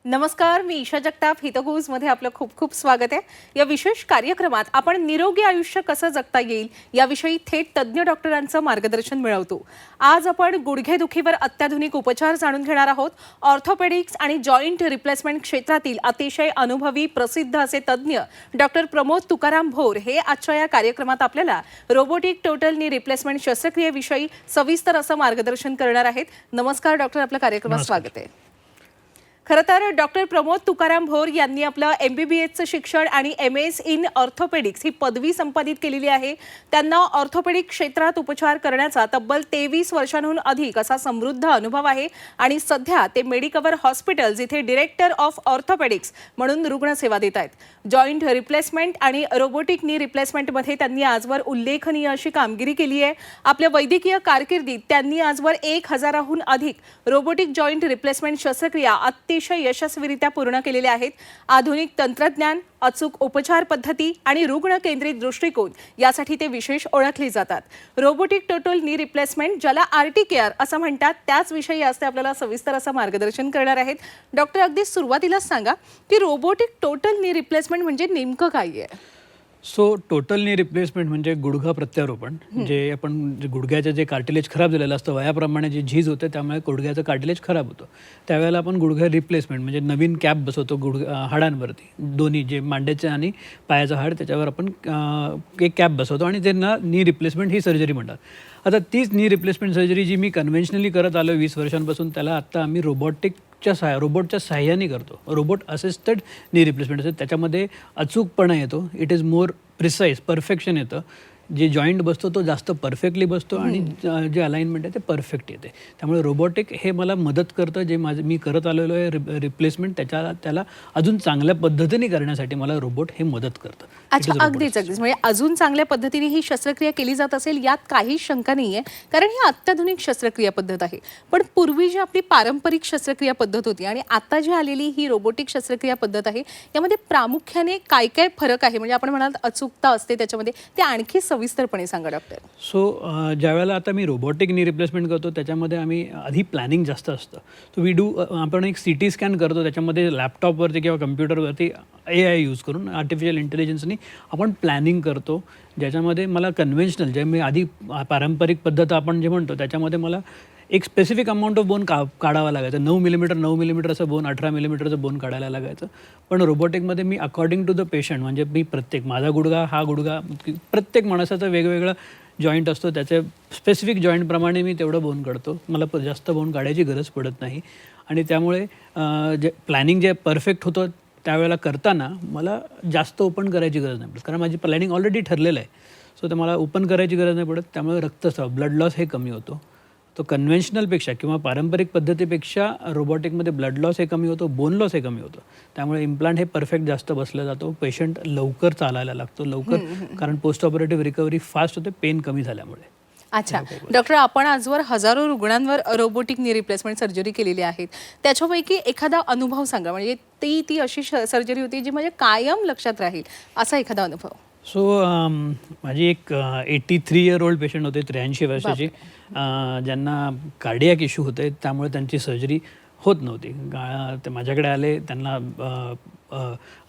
नमस्कार, मी ईशा जगताप. हितगुजमध्ये आपलं खूप खूप स्वागत आहे. या विशेष कार्यक्रमात आपण निरोगी आयुष्य कसं जगता येईल याविषयी थेट तज्ज्ञ डॉक्टरांचं मार्गदर्शन मिळवतो. आज आपण गुडघेदुखीवर अत्याधुनिक उपचार जाणून घेणार आहोत. ऑर्थोपेडिक्स आणि जॉइंट रिप्लेसमेंट क्षेत्रातील अतिशय अनुभवी प्रसिद्ध असे तज्ज्ञ डॉक्टर प्रमोद तुकाराम भोर हे आजच्या या कार्यक्रमात आपल्याला रोबोटिक टोटल नी रिप्लेसमेंट शस्त्रक्रियेविषयी सविस्तर असं मार्गदर्शन करणार आहेत. नमस्कार डॉक्टर, आपल्या कार्यक्रमात स्वागत आहे. खरं तर डॉक्टर प्रमोद तुकाराम भोर यांनी आपलं MBBSचं शिक्षण आणि MS इन ऑर्थोपेडिक्स ही पदवी संपादित केलेली आहे. त्यांना ऑर्थोपेडिक क्षेत्रात उपचार करण्याचा तब्बल 23 वर्षांहून अधिक असा समृद्ध अनुभव आहे आणि सध्या ते मेडिकवर हॉस्पिटल्स इथे डिरेक्टर ऑफ ऑर्थोपेडिक्स म्हणून रुग्णसेवा देत आहेत. जॉइंट रिप्लेसमेंट आणि रोबोटिक नी रिप्लेसमेंटमध्ये त्यांनी आजवर उल्लेखनीय अशी कामगिरी केली आहे. आपल्या वैद्यकीय कारकिर्दीत त्यांनी आजवर 1000हून अधिक रोबोटिक जॉइंट रिप्लेसमेंट शस्त्रक्रिया अतिशय यशस्वीरित्या पूर्ण केलेल्या आहेत. आधुनिक तंत्रज्ञान, अचूक उपचार पद्धती आणि रुग्ण केंद्रित दृष्टिकोन यासाठी ते विशेष ओळखले जातात. रोबोटिक टोटल नी रिप्लेसमेंट, ज्याला RT केअर असं म्हणतात, त्याच विषयी आज ते आपल्याला सविस्तर असं मार्गदर्शन करणार आहेत. डॉक्टर, अगदी सुरुवातीलाच सांगा की रोबोटिक टोटल नी रिप्लेसमेंट म्हणजे नेमकं काय आहे? सो टोटल नी रिप्लेसमेंट म्हणजे गुडघा प्रत्यारोपण. जे आपण गुडघ्याचं जे कार्टिलेज खराब झालेलं असतं, वयाप्रमाणे जी झीज होते त्यामुळे गुडघ्याचं कार्टिलेज खराब होतं. त्यावेळेला आपण गुडघा रिप्लेसमेंट म्हणजे नवीन कॅप बसवतो हाडांवरती, दोन्ही जे मांड्याचं आणि पायाचं हाड त्याच्यावर आपण एक कॅप बसवतो आणि त्यांना नी रिप्लेसमेंट ही सर्जरी म्हणतात. आता तीच नी रिप्लेसमेंट सर्जरी जी मी कन्व्हेन्शनली करत आलो 20 वर्षांपासून, त्याला आत्ता आम्ही रोबोटच्या सहाय्याने करतो. रोबोट असिस्टेड नी रिप्लेसमेंट असते. त्याच्यामध्ये अचूकपणा येतो, it is more precise, perfection येतं. जे जॉईंट बसतो तो जास्त परफेक्टली बसतो आणि जे अलाइनमेंट आहे ते परफेक्ट येते. त्यामुळे रोबोटिक हे मला मदत करतं. जे मी करत आलेलो आहे रिप्लेसमेंट, त्याला अजून चांगल्या पद्धतीने करण्यासाठी मला रोबोट हे मदत करतं. अच्छा, अगदीच म्हणजे अजून चांगल्या पद्धतीने ही शस्त्रक्रिया केली जात असेल यात काही शंका नाही आहे, कारण ही अत्याधुनिक शस्त्रक्रिया पद्धत आहे. पण पूर्वी जी आपली पारंपरिक शस्त्रक्रिया पद्धत होती आणि आता जी आलेली ही रोबोटिक शस्त्रक्रिया पद्धत आहे, यामध्ये प्रामुख्याने काय काय फरक आहे? म्हणजे आपण म्हणाल अचूकता असते त्याच्यामध्ये, ते आणखी सविस्तरपणे सांगा डॉक्टर. सो ज्यावेळेला आता मी रोबोटिक नी रिप्लेसमेंट करतो त्याच्यामध्ये आम्ही आधी प्लॅनिंग जास्त असतं. सो आपण एक CT स्कॅन करतो, त्याच्यामध्ये लॅपटॉपवरती किंवा कम्प्युटरवरती AI यूज करून आर्टिफिशियल इंटेलिजन्सनी आपण प्लॅनिंग करतो. ज्याच्यामध्ये मला कन्व्हेन्शनल जे मी आधी पारंपरिक पद्धत आपण जे म्हणतो त्याच्यामध्ये मला एक स्पेसिफिक अमाऊंट ऑफ बोन काढावा लागायचं. 9 मिलीमीटर असं बोन, 18 मिलीमीटरचं बोन काढायला लागायचं. पण रोबोटिकमध्ये मी अकॉर्डिंग टू द पेशंट, म्हणजे मी माझा गुडघा, हा गुडघा, प्रत्येक माणसाचा वेगवेगळा जॉईंट असतो, त्याचे स्पेसिफिक जॉईंटप्रमाणे मी तेवढं बोन काढतो. मला जास्त बोन काढायची गरज पडत नाही. आणि त्यामुळे जे प्लॅनिंग जे परफेक्ट होतं त्यावेळेला करताना मला जास्त ओपन करायची गरज नाही पडत, कारण माझी प्लॅनिंग ऑलरेडी ठरलेलं आहे. सो तर मला ओपन करायची गरज नाही पडत. त्यामुळे रक्तस्राव, ब्लड लॉस हे कमी होतो. तो कन्व्हेन्शनलपेक्षा किंवा पारंपरिक पद्धतीपेक्षा रोबोटिकमध्ये ब्लड लॉस हे कमी होतो, बोन लॉस हे कमी होतं. त्यामुळे इम्प्लांट हे परफेक्ट जास्त बसला जातो. पेशंट लवकर चालायला लागतो, लवकर, कारण पोस्ट ऑपरेटिव्ह रिकव्हरी फास्ट होते पेन कमी झाल्यामुळे. अच्छा डॉक्टर, आपण आजवर हजारो रुग्णांवर रोबोटिक नी रिप्लेसमेंट सर्जरी केलेली आहेत. त्याच्यापैकी एखादा अनुभव सांगा, म्हणजे ती अशी सर्जरी होती जी म्हणजे कायम लक्षात राहील, असा एखादा अनुभव. सो माझी एक 83 year old पेशंट होते, 83 वर्षाची, ज्यांना कार्डियाक इश्यू होते. त्यामुळे त्यांची सर्जरी होत नव्हती. ते माझ्याकडे आले, त्यांना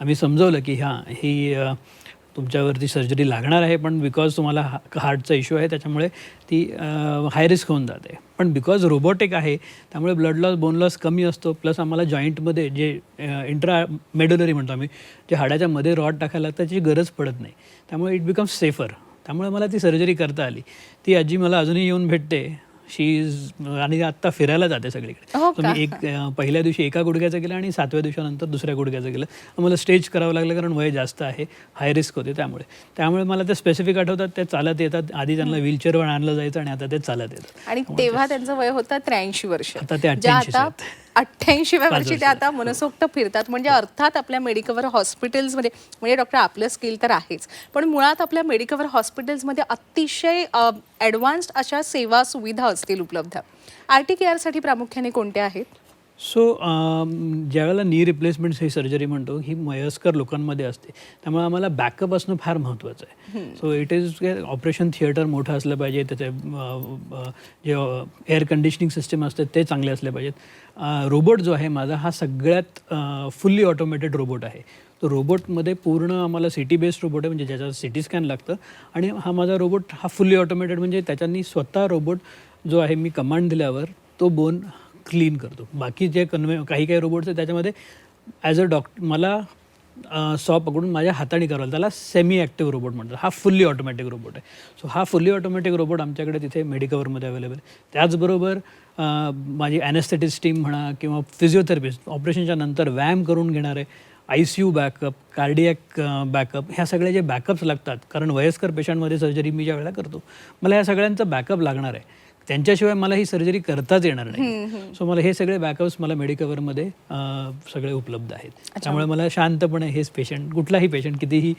आम्ही समजवलं की ही तुमच्यावरती सर्जरी लागणार आहे, पण बिकॉज तुम्हाला हार्टचा इश्यू आहे त्याच्यामुळे ती हाय रिस्क होऊन जाते. पण बिकॉज रोबोटिक आहे त्यामुळे ब्लड लॉस, बोन लॉस कमी असतो. प्लस आम्हाला जॉईंटमध्ये जे इंट्रामेडुलरी म्हणतो आम्ही, जे हाडाच्या मध्ये रॉड टाकायला लागतं, त्याची गरज पडत नाही. त्यामुळे इट बिकम्स सेफर. त्यामुळे मला ती सर्जरी करता आली. ती आजी मला अजूनही येऊन भेटते. आणि आत्ता फिरायला जाते सगळीकडे. मी पहिल्या दिवशी एका गुडघ्याचं केलं आणि 7व्या दिवसानंतर दुसऱ्या गुडघ्याचं केलं. मला स्टेज करावं लागलं, कारण वय जास्त आहे, हाय रिस्क होते. त्यामुळे मला ते स्पेसिफिक आठवतात. ते चालत येतात. आधी त्यांना व्हीलचेअरवर आणलं जायचं आणि आता ते चालत येतात. आणि तेव्हा त्यांचं वय होतं 83 वर्ष. आता ते 88व्या वर्षी ते आता मनसोक्त फिरतात. म्हणजे अर्थात आपल्या मेडिकवर हॉस्पिटल्समध्ये, म्हणजे डॉक्टर आपलं स्किल तर आहेच, पण मुळात आपल्या मेडिकवर हॉस्पिटल्समध्ये अतिशय ॲडव्हान्स्ड अशा सेवा सुविधा असतील उपलब्ध. RT केअरसाठी प्रामुख्याने कोणत्या आहेत? सो ज्यावेळेला नी रिप्लेसमेंट्स ही सर्जरी म्हणतो ही वयस्कर लोकांमध्ये असते, त्यामुळे आम्हाला बॅकअप असणं फार महत्त्वाचं आहे. So it is operation theatre मोठं असलं पाहिजे, त्याचे जे एअर कंडिशनिंग सिस्टम असते ते चांगले असले पाहिजेत. रोबोट जो आहे माझा हा सगळ्यात फुल्ली ऑटोमेटेड रोबोट आहे. तो रोबोटमध्ये पूर्ण आम्हाला सिटी बेस्ड रोबोट आहे, म्हणजे ज्याच्यात सिटी स्कॅन लागतं, आणि हा माझा रोबोट हा फुल्ली ऑटोमेटेड, म्हणजे त्याच्यानी स्वतः रोबोट जो आहे मी कमांड दिल्यावर तो बोन क्लीन करतो. बाकी जे काही रोबोट्स आहेत त्याच्यामध्ये ॲज अ डॉक्टर मला सॉ पकडून माझ्या हाताने करावं, त्याला सेमी ॲक्टिव्ह रोबोट म्हणतात. हा फुल्ली ऑटोमॅटिक रोबोट आहे. सो हा फुल्ली ऑटोमॅटिक रोबोट आमच्याकडे तिथे मेडिकवरमध्ये अवेलेबल आहे. त्याचबरोबर माझी ॲनेस्थेटिस्ट टीम म्हणा किंवा फिजिओथेरपिस्ट ऑपरेशनच्या नंतर व्यायाम करून घेणारे, ICU बॅकअप, कार्डियक बॅकअप, ह्या सगळे जे बॅकअप्स लागतात, कारण वयस्कर पेशंटमध्ये सर्जरी मी ज्या वेळेला करतो मला ह्या सगळ्यांचा बॅकअप लागणार आहे. त्यांच्याशिवाय मला ही सर्जरी करताच येणार नाही. सो मला हे सगळे बॅकअप्स मला मेडिकवरमध्ये सगळे उपलब्ध आहेत. त्यामुळे मला शांतपणे हेच पेशंट, कुठलाही पेशंट कितीही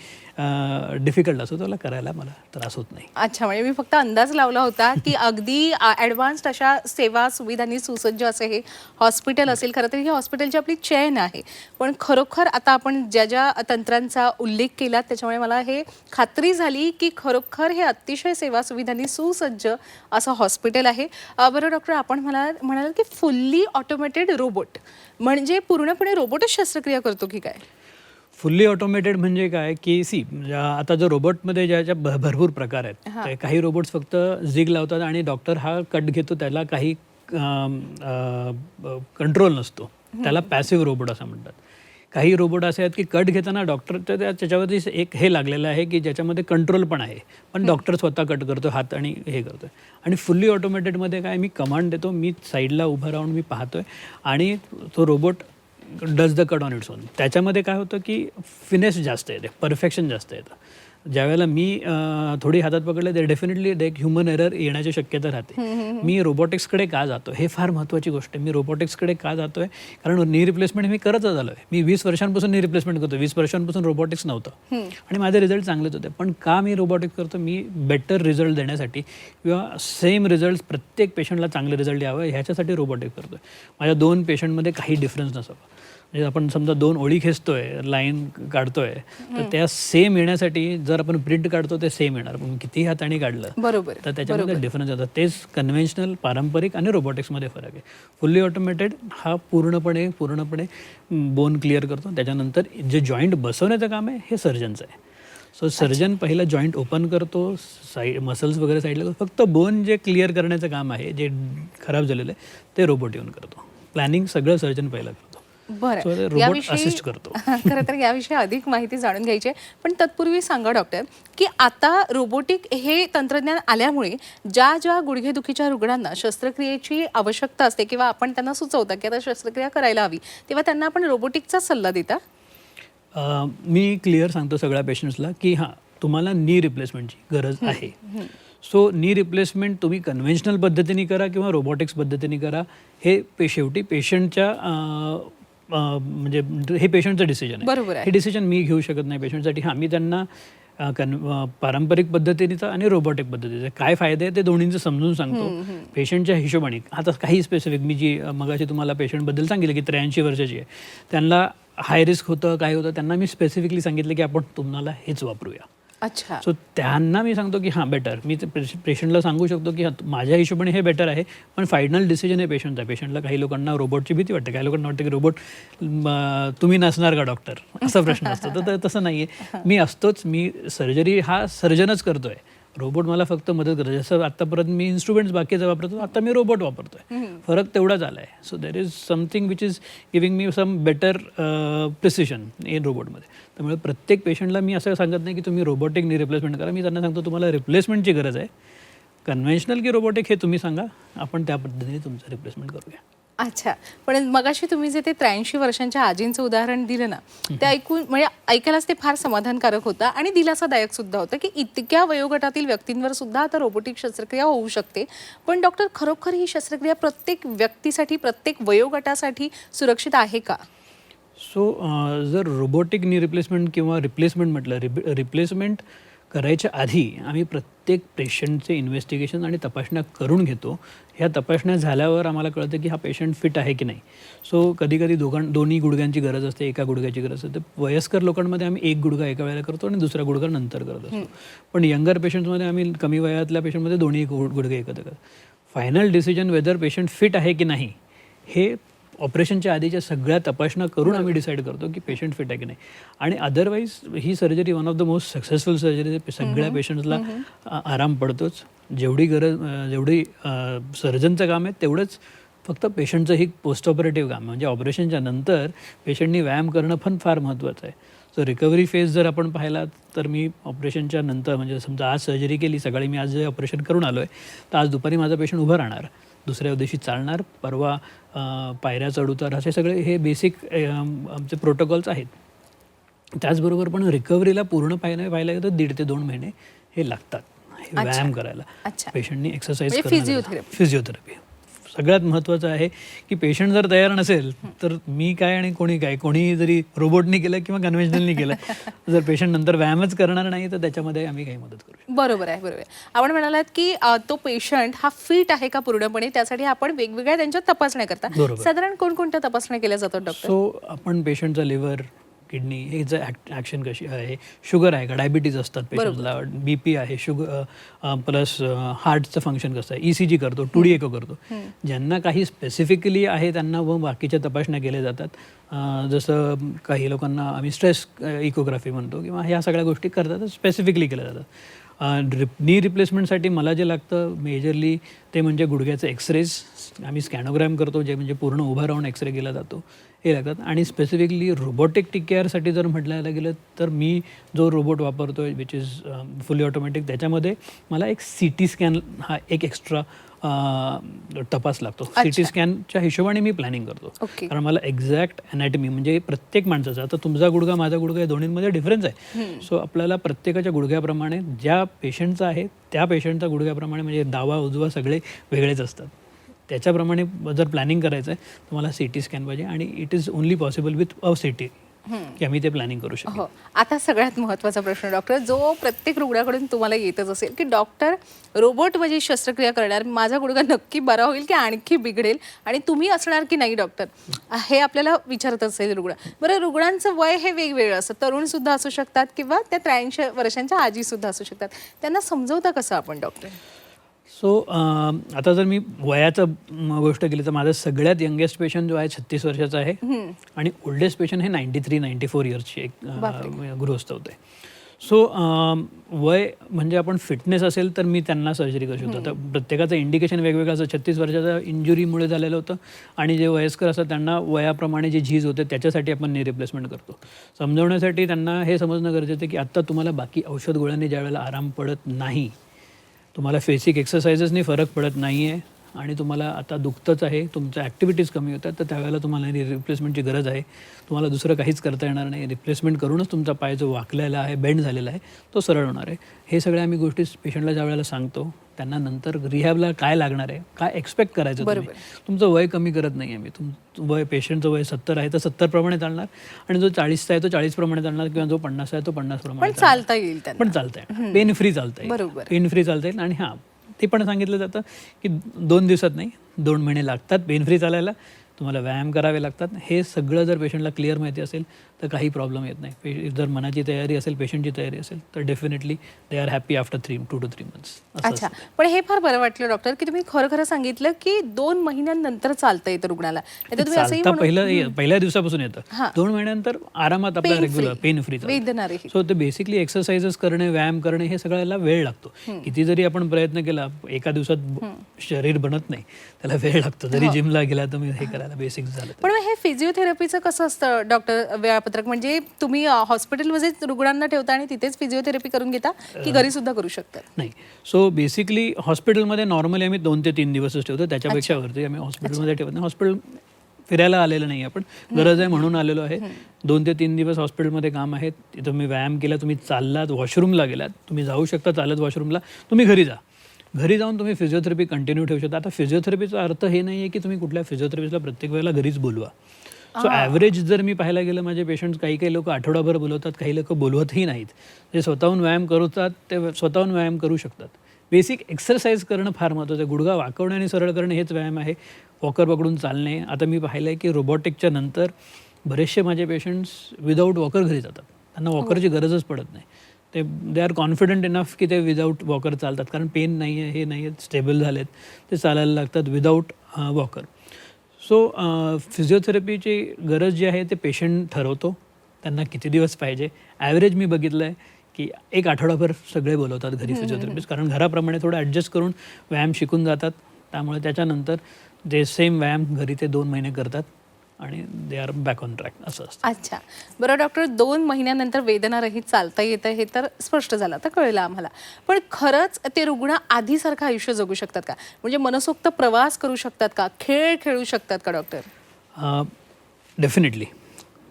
डिफिकल्ट असो त्याला करायला मला त्रास होत नाही. अच्छा, म्हणजे मी फक्त अंदाज लावला होता की अगदी ॲडव्हान्स्ड अशा सेवा सुविधांनी सुसज्ज असे हे हॉस्पिटल असेल. खरं तर ही हॉस्पिटलची आपली चेन आहे, पण खरोखर आता आपण ज्या ज्या तंत्रांचा उल्लेख केला त्याच्यामुळे मला हे खात्री झाली की खरोखर हे अतिशय सेवा सुविधांनी सुसज्ज असं हॉस्पिटल आहे. बरं डॉक्टर, आपण म्हणाल की फुल्ली ऑटोमेटेड रोबोट म्हणजे पूर्णपणे रोबोटच शस्त्रक्रिया करतो की काय? फुल्ली ऑटोमेटेड म्हणजे काय की आता जो रोबोटमध्ये ज्याच्या भरपूर प्रकार आहेत. काही रोबोट्स फक्त झिग लावतात आणि डॉक्टर हा कट घेतो, त्याला काही कंट्रोल नसतो, त्याला पॅसिव्ह रोबोट असं म्हणतात. काही रोबोट असे आहेत की कट घेताना डॉक्टर त्याच्यावरती एक हे लागलेलं आहे की ज्याच्यामध्ये कंट्रोल पण आहे, पण डॉक्टर स्वतः कट करतो हात आणि हे करतो. आणि फुल्ली ऑटोमेटेडमध्ये काय, मी कमांड देतो, मी साईडला उभं राहून मी पाहतोय आणि तो robot does the cut on its own. त्याच्यामध्ये काय होतं की फिनेस जास्त येते, परफेक्शन जास्त येतं. ज्यावेळेला मी थोडी हातात पकडले तर डेफिनेटली एक ह्युमन एरर येण्याची शक्यता राहते. मी रोबोटिक्सकडे का जातो हे फार महत्त्वाची गोष्ट आहे. मी रोबोटिक्सकडे का जातो आहे, कारण नी रिप्लेसमेंट मी करतच आलो आहे. मी 20 वर्षांपासून नी रिप्लेसमेंट करतो. 20 वर्षांपासून रोबोटिक्स नव्हतं आणि माझे रिझल्ट चांगलेच होते. पण का मी रोबोटिक्स करतो? मी बेटर रिझल्ट देण्यासाठी किंवा सेम रिझल्ट प्रत्येक पेशंटला चांगले रिझल्ट यावं ह्याच्यासाठी रोबोटिक्स करतो आहे. माझ्या 2 पेशंटमध्ये काही डिफरन्स नसावा. म्हणजे आपण समजा 2 ओळी खेचतोय, लाईन काढतोय, तर त्या सेम येण्यासाठी जर आपण प्रिंट काढतो ते सेम येणार, पण कितीही हाताने काढलं बरोबर तर त्याच्यामध्ये डिफरन्स येतात. तेच कन्व्हेन्शनल, पारंपरिक आणि रोबोटिक्समध्ये फरक आहे. फुल्ली ऑटोमेटेड हा पूर्णपणे बोन क्लिअर करतो. त्याच्यानंतर जे जॉईंट बसवण्याचं काम आहे हे सर्जनचं आहे. सो सर्जन पहिला जॉईंट ओपन करतो, मसल्स वगैरे साईडला, फक्त बोन जे क्लिअर करण्याचं काम आहे, जे खराब झालेलं आहे ते रोबोट येऊन करतो. प्लॅनिंग सगळं सर्जन पहिला करतो. बरं, रोबोट असिस्ट करतो. खरं तर याविषयी अधिक माहिती जाणून घ्यायची आहे, पण तत्पूर्वी सांगा डॉक्टर की आता रोबोटिक हे तंत्रज्ञान आल्यामुळे ज्या गुडघेदुखीच्या रुग्णांना शस्त्रक्रियेची आवश्यकता असते किंवा आपण त्यांना सुचवता की आता शस्त्रक्रिया करायला हवी, तेव्हा त्यांना आपण रोबोटिकचा सल्ला देता? मी क्लिअर सांगतो सगळ्या पेशंट्सला की हां, तुम्हाला नी रिप्लेसमेंटची गरज आहे. सो नी रिप्लेसमेंट तुम्ही कन्व्हेन्शनल पद्धतीने करा किंवा रोबोटिक्स पद्धतीने करा, हे शेवटी पेशंटच्या म्हणजे हे पेशंटचं डिसिजन आहे. हे डिसिजन मी घेऊ शकत नाही पेशंटसाठी. हां, मी त्यांना पारंपरिक पद्धतीचा आणि रोबोटिक पद्धतीचा काय फायदे आहे ते दोन्हींचं समजून सांगतो पेशंटच्या हिशोबाने. आता काही स्पेसिफिक मी जी मगाशी तुम्हाला पेशंटबद्दल सांगितलं की 83 वर्षाची आहे, त्यांना हाय रिस्क होतं, काय होतं, त्यांना मी स्पेसिफिकली सांगितलं की आपण तुम्हाला हेच वापरूया. अच्छा. सो त्यांना मी सांगतो की हां बेटर, मी पेशंटला सांगू शकतो की माझ्या हिशोबाने हे बेटर आहे, पण फायनल डिसिजन हे पेशंटचा. पेशंटला काही लोकांना रोबोटची भीती वाटते, काही लोकांना वाटतं की रोबोट तुम्ही नसणार का डॉक्टर, असा प्रश्न असतो. तर तसं नाही आहे, मी असतोच. मी सर्जरी हा सर्जनच करतो आहे, रोबोट मला फक्त मदत करतो. जसं आत्तापर्यंत मी इन्स्ट्रुमेंट्स बाकीचं वापरतो, आता मी रोबोट वापरतोय. फरक तेवढाच आला आहे. So there is something which is giving me some better precision in रोबोटमध्ये. त्यामुळे प्रत्येक पेशंटला मी असं सांगत नाही की तुम्ही रोबोटिक नी रिप्लेसमेंट करा. मी त्यांना सांगतो तुम्हाला रिप्लेसमेंटची गरज आहे, कन्व्हेन्शनल की रोबोटिक हे तुम्ही सांगा, आपण त्या पद्धतीने तुमचं रिप्लेसमेंट करूया. अच्छा, पण मगाशी तुम्ही जे ते 83 वर्षांच्या आजींचं उदाहरण दिलं ना, ते ऐकून म्हणजे ऐकायलाच ते फार समाधानकारक होतं आणि दिलासादायक सुद्धा होतं की इतक्या वयोगटातील व्यक्तींवर सुद्धा आता रोबोटिक शस्त्रक्रिया होऊ शकते. पण डॉक्टर, खरोखर ही शस्त्रक्रिया प्रत्येक व्यक्तीसाठी, प्रत्येक वयोगटासाठी सुरक्षित आहे का? सो जर रोबोटिक नी रिप्लेसमेंट किंवा रिप्लेसमेंट म्हटलं, रिप्लेसमेंट करायच्या आधी आम्ही प्रत्येक पेशंटचे इन्व्हेस्टिगेशन आणि तपासण्या करून घेतो. ह्या तपासण्या झाल्यावर आम्हाला कळतं की हा पेशंट फिट आहे की नाही. सो कधीकधी दोन्ही गुडघ्यांची गरज असते, एका गुडघ्याची गरज असते. वयस्कर लोकांमध्ये आम्ही एक गुडघा एका वेळेला करतो आणि दुसरा गुडघा नंतर करत असतो. पण यंगर पेशंट्समध्ये आम्ही कमी वयातल्या पेशंटमध्ये दोन्ही गुडघे एकत्र करतो. Final decision whether patient fit आहे की नाही हे ऑपरेशनच्या आधीच्या सगळ्या तपासण्या करून आम्ही डिसाईड करतो की पेशंट फिट आहे की नाही. आणि otherwise he surgery one of the most successful surgery. सगळ्या पेशंट्सला आराम पडतोच. जेवढी सर्जनचं काम आहे तेवढंच फक्त पेशंटचं ही पोस्ट ऑपरेटिव्ह काम म्हणजे ऑपरेशनच्या नंतर पेशंटनी व्यायाम करणं पण फार महत्त्वाचं आहे. सो रिकव्हरी फेज जर आपण पाहिला तर मी ऑपरेशनच्या नंतर म्हणजे समजा आज सर्जरी केली, सकाळी मी आज जे ऑपरेशन करून आलो आहे तर आज दुपारी माझा पेशंट उभं राहणार, दुसऱ्या दिवशी चालणार, परवा पायऱ्या चढ-उतार असे सगळे हे बेसिक आमचे प्रोटोकॉल्स आहेत. त्याचबरोबर पण रिकव्हरीला पूर्ण पाहायला गेलं तर 1.5 ते 2 महिने हे लागतात हे व्यायाम करायला. पेशंटनी एक्सरसाइज फिजिओथेरपी सगळ्यात महत्त्वाचं आहे की पेशंट जर तयार नसेल तर मी काय आणि कोणी जरी रोबोटनी केलं किंवा कन्व्हेन्शनलनी केलं जर पेशंट नंतर व्यायामच करणार नाही तर त्याच्यामध्ये आम्ही काही मदत करू शकतो. बरोबर आहे. आपण म्हणालात की तो पेशंट हा फिट आहे का पूर्णपणे त्यासाठी आपण वेगवेगळ्या त्यांच्या तपासण्या करता. साधारण कोणकोणत्या तपासण्या केल्या जातात डॉक्टर? सो आपण पेशंटचा लिव्हर, किडनी ह्याचं ॲक्शन कशी आहे, शुगर आहे का, डायबिटीज असतात पेशंटला, BP आहे, शुगर प्लस हार्टचं फंक्शन कसं आहे, ECG करतो, 2D एको करतो. ज्यांना काही स्पेसिफिकली आहे त्यांना व बाकीच्या तपासण्या केल्या जातात. जसं काही लोकांना आम्ही स्ट्रेस इकोग्राफी म्हणतो किंवा ह्या सगळ्या गोष्टी करतात स्पेसिफिकली केल्या जातात. नी रिप्लेसमेंटसाठी मला जे लागतं मेजरली ते म्हणजे गुडघ्याचे एक्सरेज आम्ही स्कॅनोग्राम करतो, जे म्हणजे पूर्ण उभा राहून एक्सरे केला जातो हे लागतात. आणि स्पेसिफिकली रोबोटिक टिकेअरसाठी जर म्हटल्याला गेलं तर मी जो रोबोट वापरतो आहे विच इज फुली ऑटोमॅटिक, त्याच्यामध्ये मला एक CT स्कॅन हा एक एक्स्ट्रा तपास लागतो. CT स्कॅनच्या हिशोबाने मी प्लॅनिंग करतो. कारण मला एक्झॅक्ट अनॅटमी म्हणजे प्रत्येक माणसाचा, आता तुमचा गुडघा माझा गुडघा या दोन्हीमध्ये डिफरन्स आहे. सो आपल्याला प्रत्येकाच्या गुडघ्याप्रमाणे ज्या पेशंटचा आहे त्या पेशंटचा गुडघ्याप्रमाणे म्हणजे डावा उजवा सगळे वेगळेच असतात. त्याच्याप्रमाणे जर प्लॅनिंग करायचं आहे तर मला CT स्कॅन पाहिजे आणि it is only possible with CT की आम्ही ते प्लॅनिंग करू शकतो. आता सगळ्यात महत्त्वाचा प्रश्न डॉक्टर, जो प्रत्येक रुग्णाकडून तुम्हाला येतच असेल की डॉक्टर रोबोट म्हणजे शस्त्रक्रिया करणार, माझा गुडघा नक्की बरा होईल की आणखी बिघडेल आणि तुम्ही असणार की नाही डॉक्टर, हे आपल्याला विचारत असेल रुग्ण. बरं, रुग्णांचं वय हे वेगवेगळं असतं, तरुण सुद्धा असू शकतात किंवा त्या 83 वर्षांच्या आजी सुद्धा असू शकतात. त्यांना समजवता कसं आपण डॉक्टर? सो आता जर मी वयाचं गोष्ट केली तर माझा सगळ्यात यंगेस्ट पेशंट जो आहे 36 वर्षाचा आहे आणि ओल्डेस्ट पेशंट हे 93-94 इयर्सची एक गृहस्थ होते. सो वय म्हणजे आपण फिटनेस असेल तर मी त्यांना सर्जरी करू शकतो. तर प्रत्येकाचं इंडिकेशन वेगवेगळं असं 36 वर्षाचा इंजुरीमुळे झालेलं होतं आणि जे वयस्कर असतात त्यांना वयाप्रमाणे जे झीज होते त्याच्यासाठी आपण नी रिप्लेसमेंट करतो. समजवण्यासाठी त्यांना हे समजणं गरजेचं आहे की आत्ता तुम्हाला बाकी औषध गोळ्यांनी ज्या वेळेला आराम पडत नाही, तुम्हाला बेसिक एक्सरसाइजेसनी फरक पडत नाही आहे आणि तुम्हाला आता दुखतंच आहे, तुमच्या ॲक्टिव्हिटीज कमी होतात, तर त्यावेळेला तुम्हाला रिप्लेसमेंटची गरज आहे. तुम्हाला दुसरं काहीच करता येणार नाही. रिप्लेसमेंट करूनच तुमचा पाय जो वाकलेला आहे, बेंड झालेला आहे, तो सरळ होणार आहे. हे सगळ्या आम्ही गोष्टी पेशंटला ज्या वेळेला सांगतो त्यांना नंतर रिहॅबला काय लागणार आहे, काय एक्सपेक्ट करायचं. तुमचं वय कमी करत नाही आहे मी. पेशंटचं वय 70 आहे तर 70 प्रमाणे चालणार आणि जो 40चा आहे तो 40 प्रमाणे चालणार किंवा जो 50 आहे तो 50 प्रमाणे चालता येईल. पण चालता येईल, पेन फ्री चालता येईल, पेन फ्री चालता येईल. आणि हां, ते पण सांगितलं जातं की 2 दिवसात नाही 2 महिने लागतात पेन फ्री चालायला, तुम्हाला व्यायाम करावे लागतात. हे सगळं जर पेशंटला क्लिअर माहिती असेल तर काही प्रॉब्लेम येत नाही. जर मनाची तयारी असेल, पेशंटची तयारी असेल तर definitely they are happy after 2 to 3 months. अच्छा, पण हे फार बरं वाटलं डॉक्टर की तुम्ही खरं सांगितलं की 2 महिन्यानंतर चालता येतं रुग्णाला. पहिल्या दिवसापासून येतं, 2 महिन्यानंतर आरामात आपल्याला रेग्युलर पेन फ्री चालतं. सो ते बेसिकली एक्सरसाइजेस करणे, व्यायाम करणे हे सगळ्याला वेळ लागतो. किती जरी आपण प्रयत्न केला एका दिवसात शरीर बनत नाही, त्याला वेळ लागतो. जरी जिमला गेला तुम्ही हे करायला बेसिक झालं. पण हे फिजिओथेरपीचं कसं असतं डॉक्टर वेळापत्रक, म्हणजे तुम्ही हॉस्पिटलमध्ये रुग्णांना ठेवता आणि तिथेच फिजिओथेरपी करून घेता की घरी सुद्धा करू शकतात? नाही, सो बेसिकली हॉस्पिटलमध्ये नॉर्मली आम्ही 2 ते 3 दिवसच ठेवतो, त्याच्यापेक्षा वरती आम्ही हॉस्पिटलमध्ये ठेवत नाही. हॉस्पिटल फिरायला आलेलं नाही, आपण गरज आहे म्हणून आलेलो आहे. 2 ते 3 दिवस हॉस्पिटलमध्ये काम आहे. तिथं तुम्ही व्यायाम केला, तुम्ही चाललात, वॉशरूमला गेलात, तुम्ही जाऊ शकता चालत वॉशरूमला, तुम्ही घरी जा. घरी जाऊन तुम्ही फिजिओथेरपी कंटिन्यू ठेवू शकता. आता फिजिओथेरपीचा अर्थ हे नाही आहे की तुम्ही कुठल्या फिजिओथेरपिस्टला प्रत्येक वेळेला घरीच बोलवा. सो ॲव्हरेज जर मी पाहायला गेलं माझे पेशंट्स काही लोक आठवडाभर बोलवतात, काही लोक बोलवतही नाहीत. जे स्वतःहून व्यायाम करतात ते स्वतःहून व्यायाम करू शकतात. बेसिक एक्सरसाइज करणं फार महत्त्वाचं आहे. गुडघा वाकवणे आणि सरळ करणे हेच व्यायाम आहे. वॉकर पकडून चालणे. आता मी पाहिलं आहे की रोबोटिकच्या नंतर बरेचसे माझे पेशंट्स विदाऊट वॉकर घरी जातात. त्यांना वॉकरची गरजच पडत नाही. दे आर कॉन्फिडंट इनफ की ते विदाऊट वॉकर चालतात, कारण पेन नाही आहे, हे नाही आहे, स्टेबल झालेत, ते चालायला लागतात विदाऊट वॉकर. सो फिजिओथेरपीची गरज जी आहे ते पेशंट ठरवतो, त्यांना किती दिवस पाहिजे. ॲव्हरेज मी बघितलं आहे की एक आठवडाभर सगळे बोलवतात घरी फिजिओथेरपिस्ट, कारण घराप्रमाणे थोडं ॲडजस्ट करून व्यायाम शिकून जातात. त्यामुळे त्याच्यानंतर जे सेम व्यायाम घरी ते 2 महिने करतात आणि they are back on track असं असतं. अच्छा, बरं डॉक्टर, 2 महिन्यानंतर वेदनारहित चालता येतं हे तर स्पष्ट झालं, तर कळलं आम्हाला. पण खरंच ते रुग्ण आधीसारखं आयुष्य जगू शकतात का? म्हणजे मनसोक्त प्रवास करू शकतात का? खेळ खेळू शकतात का डॉक्टर? डेफिनेटली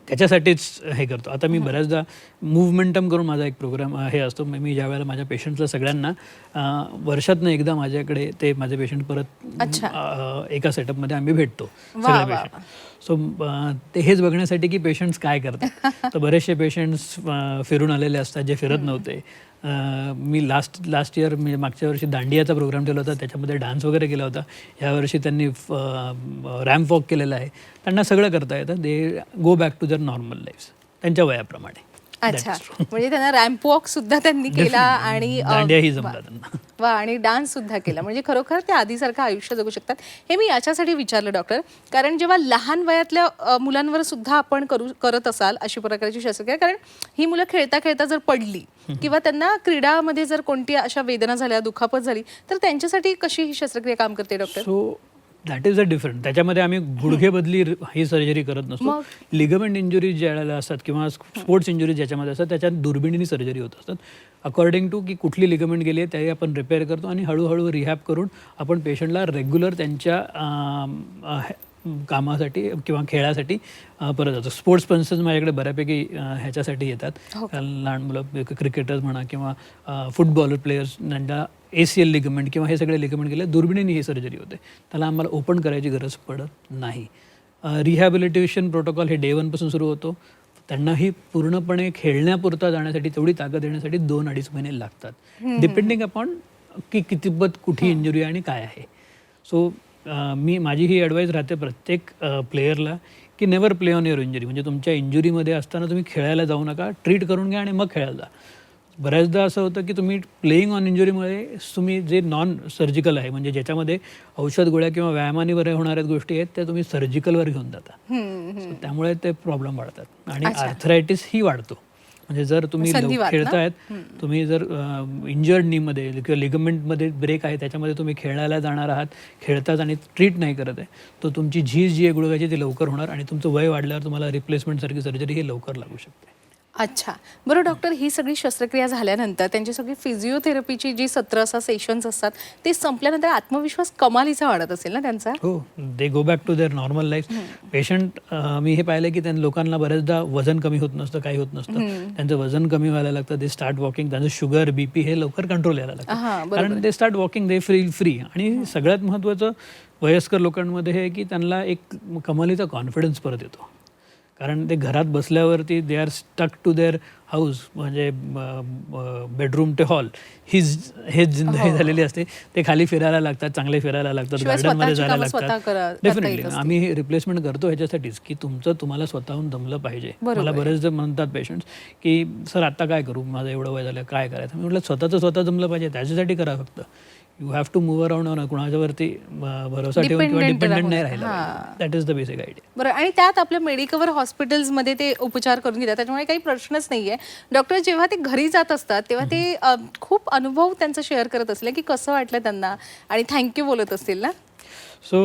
त्याच्यासाठीच हे करतो. आता मी बऱ्याचदा मूवमेंटम करून माझा एक प्रोग्राम हे असतो. मी ज्यावेळेला माझ्या पेशंट्सला सगळ्यांना वर्षातनं एकदा माझ्याकडे ते माझे पेशंट परत एका सेटअपमध्ये आम्ही भेटतो सगळे पेशंट. सो ते हेच बघण्यासाठी की पेशंट्स काय करतात. तर बरेचसे पेशंट्स फिरून आलेले असतात जे फिरत नव्हते. मी लास्ट इयर म्हणजे मागच्या वर्षी दांडियाचा प्रोग्राम ठेवला होता, त्याच्यामध्ये डान्स वगैरे केला होता. यावर्षी त्यांनी रॅम्प वॉक केलेला आहे. त्यांना सगळं करता येतं. दे गो बॅक टू दर नॉर्मल लाईफ त्यांच्या वयाप्रमाणे. अच्छा, म्हणजे त्यांना रॅम्प वॉक सुद्धा त्यांनी केला आणि दांडियाही जमला त्यांना. वा, आणि डान्स सुद्धा केला. म्हणजे खरोखर ते आधीसारखं आयुष्य जगू शकतात. हे मी याच्यासाठी विचारलं डॉक्टर, कारण जेव्हा लहान वयातल्या मुलांवर सुद्धा आपण करत असाल अशी प्रकारची शस्त्रक्रिया, कारण ही मुलं खेळता खेळता जर पडली किंवा त्यांना क्रीडामध्ये जर कोणती अशा वेदना झाल्या, दुखापत झाली, तर त्यांच्यासाठी कशी ही शस्त्रक्रिया काम करते doctor? So that is a different. त्याच्यामध्ये आम्ही गुडघे बदली ही सर्जरी करत नसतो. लिगमेंट इंजुरीज ज्यावेळेला असतात किंवा स्पोर्ट्स इंजुरीज ज्याच्यामध्ये असतात त्याच्यात दुर्बिणीने सर्जरी होत असतात. अकॉर्डिंग टू की कुठली लिगमेंट गेली आहे त्याही आपण रिपेअर करतो आणि हळूहळू रिहॅब करून आपण पेशंटला रेग्युलर त्यांच्या कामासाठी किंवा खेळासाठी परत जातो. स्पोर्ट्स पर्सन्स माझ्याकडे बऱ्यापैकी ह्याच्यासाठी येतात. लहान मुलं क्रिकेटर्स म्हणा किंवा फुटबॉल प्लेयर्स, त्यांना ACL लिगमेंट किंवा हे सगळे लिगमेंट गेले, दुर्बिणीने ही सर्जरी होते. त्याला आम्हाला ओपन करायची गरज पडत नाही. रिहॅबिलिटेशन प्रोटोकॉल हे डे 1 पासून सुरू होतो. त्यांनाही पूर्णपणे खेळण्यापुरता जाण्यासाठी तेवढी ताकद येण्यासाठी 2-2.5 महिने लागतात, डिपेंडिंग अपॉन की कितीपत कुठे इंजुरी आणि काय आहे. सो माझी ही ॲडवाईस राहते प्रत्येक प्लेयरला की never play on your injury. म्हणजे तुमच्या इंजुरीमध्ये असताना तुम्ही खेळायला जाऊ नका, ट्रीट करून घ्या आणि मग खेळायला जा. बऱ्याचदा असं होतं की तुम्ही प्लेईंग ऑन इंजुरीमुळे तुम्ही जे नॉन सर्जिकल आहे, म्हणजे ज्याच्यामध्ये औषध गोळ्या किंवा व्यायामाने बरे होणाऱ्या गोष्टी आहेत त्या तुम्ही सर्जिकलवर घेऊन जाता. त्यामुळे ते प्रॉब्लेम वाढतात आणि आर्थरायटिस ही वाढतो. म्हणजे जर तुम्ही खेळतायत, तुम्ही जर इंजर्ड नीमध्ये किंवा लिगमेंटमध्ये ब्रेक आहे त्याच्यामध्ये तुम्ही खेळायला जाणार आहात, खेळतात आणि ट्रीट नाही करत आहे, तर तुमची झीज जी आहे गुडघ्याची ती लवकर होणार आणि तुमचं वय वाढल्यावर तुम्हाला रिप्लेसमेंटसारखी सर्जरी ही लवकर लागू शकते. अच्छा, बरं डॉक्टर, ही सगळी शस्त्रक्रिया झाल्यानंतर त्यांची सगळी फिजिओथेरपीची जी 17 सेशन्स असतात ते संपल्यानंतर आत्मविश्वास कमालीचा वाढत असेल ना त्यांचा? हो, they go back to their normal life. Patient मी हे पाहिलं की त्यांना लोकांना बऱ्याचदा वजन कमी होत नसतं, काही होत नसतं, त्यांचं वजन कमी व्हायला लागतं, दे स्टार्ट वॉकिंग, त्यांचं शुगर BP हे लवकर कंट्रोल यायला लागतं, कारण they start walking, they feel free. आणि सगळ्यात महत्त्वाचं वयस्कर लोकांमध्ये हे की त्यांना एक कमालीचा कॉन्फिडन्स परत येतो, कारण ते घरात बसल्यावरती they are stuck to their house, म्हणजे बेडरूम ते हॉल हेच जिंदगी झालेली असते. ते खाली फिरायला लागतात, चांगले फिरायला लागतात, गार्डनमध्ये जायला लागतात. डेफिनेटली आम्ही हे रिप्लेसमेंट करतो ह्याच्यासाठीच की तुम्हाला स्वतःहून जमलं पाहिजे. मला बरेच जण म्हणतात पेशंट्स की सर आता काय करू, माझं एवढं वय झालं, काय करायचं. मी म्हटलं स्वतः जमलं पाहिजे त्याच्यासाठी करा. फक्त you have to move around, कुणाच्यावरती भरोसा ठेवून किंवा डिपेंडेंट नाही राहिला. That is the basic idea. बरं, आणि त्यात आपल्या मेडिकवर हॉस्पिटल्समध्ये ते उपचार करून घेतात, त्याच्यामुळे काही प्रश्नच नाही आहे. डॉक्टर जेव्हा ते घरी जात असतात तेव्हा ते खूप अनुभव त्यांचा शेअर करत असले की कसं वाटलं त्यांना आणि थँक्यू बोलत असतील ना? सो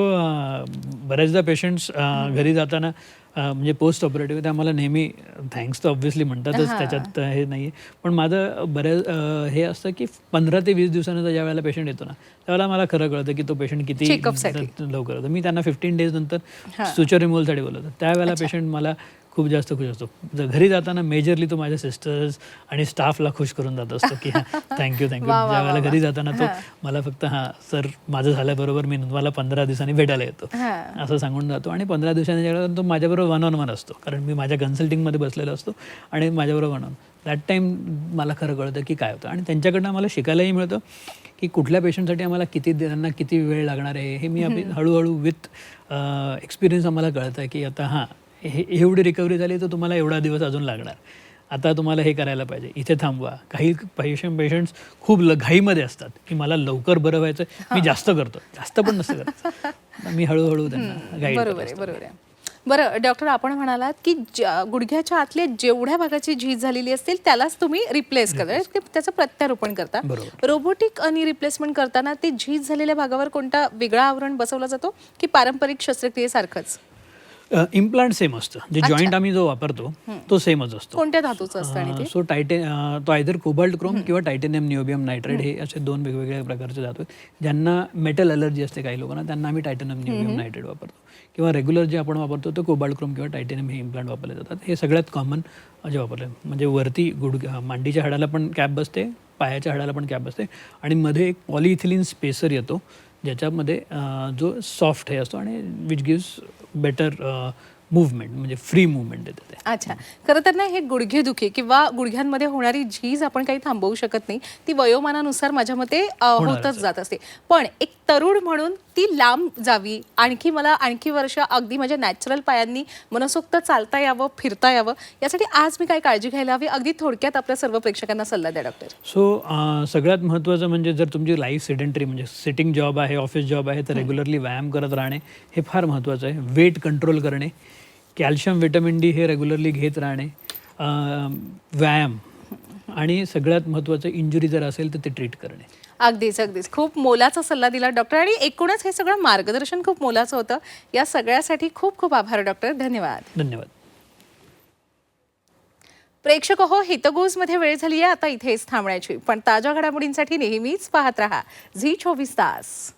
बऱ्याचदा पेशंट्स घरी जाताना म्हणजे पोस्ट ऑपरेटिव्ह ते आम्हाला नेहमी थँक्स तर ऑब्व्हियसली म्हणतातच, त्याच्यात हे नाही आहे. पण माझं बऱ्याच हे असतं की 15 ते 20 दिवसानंतर ज्या वेळेला पेशंट येतो ना त्यावेळेला मला खरं कळतं की तो पेशंट किती लवकर होतो. मी त्यांना 15 डेज नंतर सुचर रिमूव्हलसाठी बोलवतो. त्यावेळेला पेशंट मला खूप जास्त खुश असतो. घरी जाताना मेजरली तो माझ्या सिस्टर्स आणि स्टाफला खुश करून जात असतो की थँक्यू थँक्यू. वा, वा, ज्या वेळेला वा, घरी जाताना तो मला फक्त सर माझं झाल्याबरोबर मी तुम्हाला 15 दिवसांनी भेटायला येतो असं सांगून जातो. आणि 15 दिवसांनी तो माझ्याबरोबर 1-on-1 असतो, कारण मी माझ्या कन्सल्टिंगमध्ये बसलेलो असतो आणि माझ्याबरोबर 1-on-1. दॅट टाईम मला खरं कळतं की काय होतं. आणि त्यांच्याकडनं आम्हाला शिकायलाही मिळतं की कुठल्या पेशंटसाठी आम्हाला त्यांना किती वेळ लागणार आहे हे मी हळूहळू विथ एक्सपिरियन्स आम्हाला कळतं आहे की आता एवढी रिकव्हरी झाली तर तुम्हाला एवढा दिवस अजून लागणार, आता तुम्हाला हे करायला पाहिजे, इथे थांबवा. काही पेशंट्स खूप घाईमध्ये असतात की मला लवकर बरं व्हायचं, मी जास्त करतो, जास्त पण नसतं करत. मी हळूहळू त्यांना गाईड करतो. बरोबर आहे. बरं डॉक्टर, आपण म्हणालात की गुडघ्याच्या आतल्या जेवढ्या भागाची झीज झालेली असतील त्यालाच तुम्ही रिप्लेस करता, त्याचं प्रत्यारोपण करता. रोबोटिक आणि रिप्लेसमेंट करताना ते झीज झालेल्या भागावर कोणता वेगळा आवरण बसवला जातो की पारंपरिक शस्त्रक्रियेसारखंच? इम्प्लांट सेम असतं, जे जॉईंट आम्ही जो वापरतो तो सेमच असतो. कोणत्या धातूचं असतं आणि ते? सो तो आयदर कोबाल्ट क्रोम किंवा टायटेनियम निओबियम नायट्राइड हे असे 2 वेगवेगळ्या प्रकारचे धातू आहेत. ज्यांना मेटल अलर्जी असते काही लोकांना, त्यांना आम्ही टायटेनियम निओबियम नायट्राइड वापरतो. किंवा रेग्युलर जे आपण वापरतो तो कोबाल्ट क्रोम किंवा टायटेनियम हे इम्प्लांट वापरले जातात. हे सगळ्यात कॉमन जे वापरले, म्हणजे वरती मांडीच्या हाडाला पण कॅप बसते, पायाच्या हाडाला पण कॅप बसते आणि मध्ये एक पॉलिइथिलीन स्पेसर येतो ज्याच्यामध्ये जो सॉफ्ट हे असतो आणि विच गिव्स बेटर मूवमेंट, म्हणजे फ्री मूवमेंट देते ते. अच्छा, खरं तर ना हे गुडघेदुखी किंवा गुडघ्यांमध्ये होणारी झीज आपण काही थांबवू शकत नाही, ती वयोमानानुसार माझ्या मते होतच जात असते. पण एक तरुण म्हणून ती लांब जावी, मला आणखी वर्ष अगदी माझ्या नॅचरल पायांनी मनसोक्त चालता यावं, फिरता यावं, यासाठी आज मी काय काळजी घ्यायला हवी, अगदी थोडक्यात आपल्या सर्व प्रेक्षकांना सल्ला द्या डॉक्टर. सो सगळ्यात महत्त्वाचं म्हणजे जर तुमची लाईफ सेडेंटरी म्हणजे सिटिंग जॉब आहे, ऑफिस जॉब आहे, तर रेग्युलरली व्यायाम करत राहणे हे फार महत्त्वाचं आहे. वेट कंट्रोल करणे, कॅल्शियम व्हिटॅमिन डी हे रेग्युलरली घेत राहणे, व्यायाम आणि सगळ्यात महत्त्वाचं इंजुरी जर असेल तर ते ट्रीट करणे. अगदीच खूप मोलाचा सल्ला दिला डॉक्टर, आणि एकूणच हे सगळं मार्गदर्शन खूप मोलाचं होतं. या सगळ्यासाठी खूप खूप आभार डॉक्टर. धन्यवाद. प्रेक्षक हो, हितगुजमध्ये वेळ झाली आहे आता इथेच थांबण्याची, पण ताज्या घडामोडींसाठी नेहमीच पाहत रहा झी 24 तास.